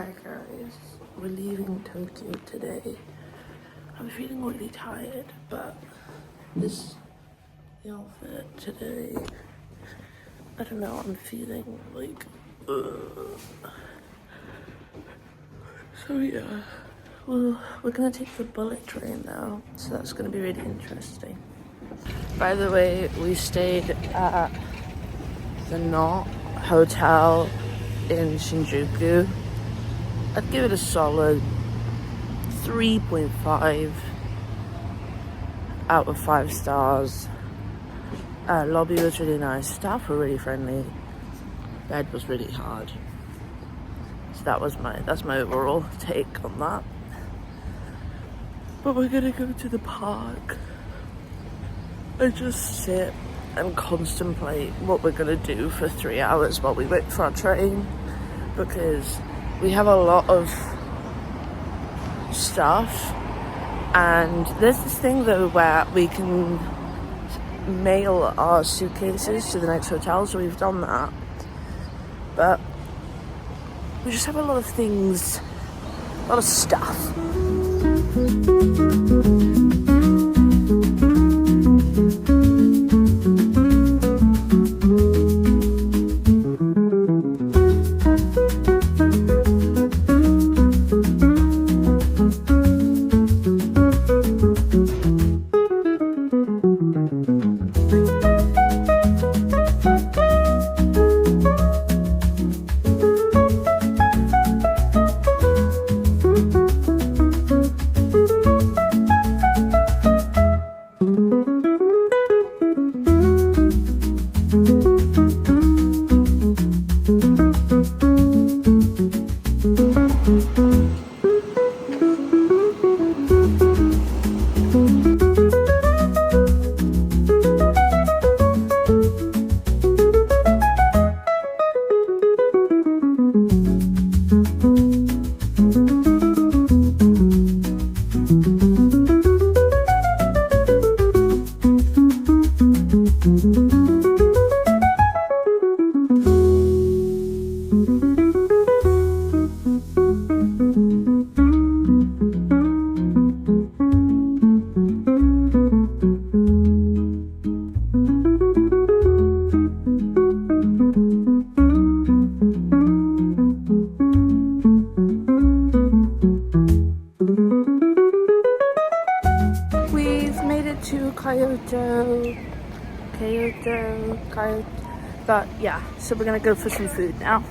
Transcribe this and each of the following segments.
Hi guys, we're leaving Tokyo today. I'm feeling really tired, but this the outfit today, I don't know, I'm feeling like so yeah, well, we're gonna take the bullet train now, so that's gonna be really interesting. By the way, we stayed at the Knot Hotel in Shinjuku. I'd give it a solid 3.5 out of 5 stars. Lobby was really nice, staff were really friendly, bed was really hard. So that's my overall take on that. But we're gonna go to the park and just sit and contemplate what we're gonna do for 3 hours while we wait for our train, because we have a lot of stuff, and there's this thing though where we can mail our suitcases to the next hotel, so we've done that, but we just have a lot of things, a lot of stuff. Kyoto, but yeah, so we're gonna go for some food now.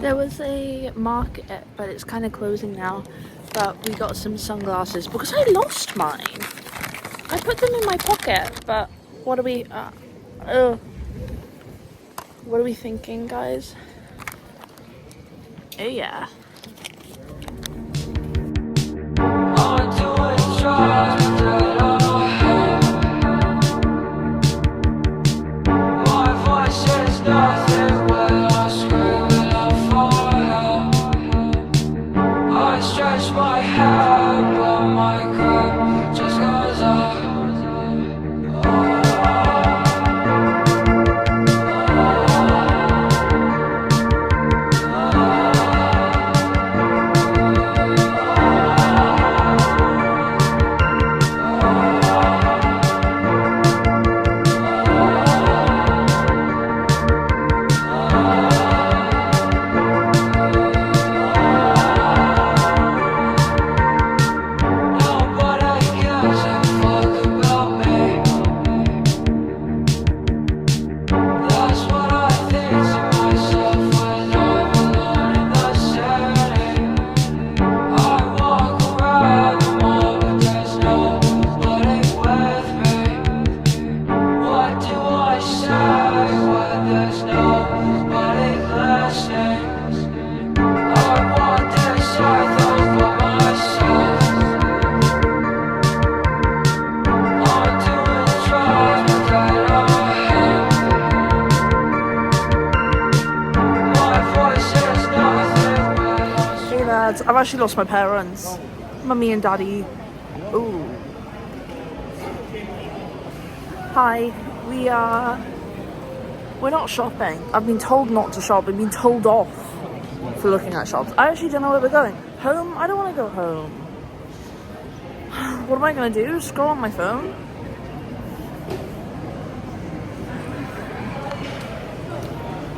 There was a market, but it's kind of closing now. But we got some sunglasses because I lost mine. I put them in my pocket, but what are we thinking, guys? Oh yeah. dads. I've actually lost my parents. Mummy and daddy. Ooh. Hi. We're not shopping. I've been told not to shop. I've been told off for looking at shops. I actually don't know where we're going. Home? I don't want to go home. What am I going to do? Scroll on my phone?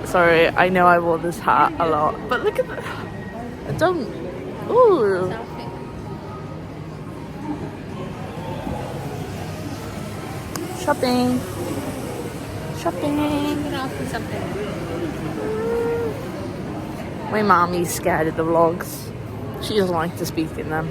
Sorry, I know I wore this hat a lot, but look at the... I don't... Ooh. Shopping. My mommy's scared of the vlogs. She doesn't like to speak in them.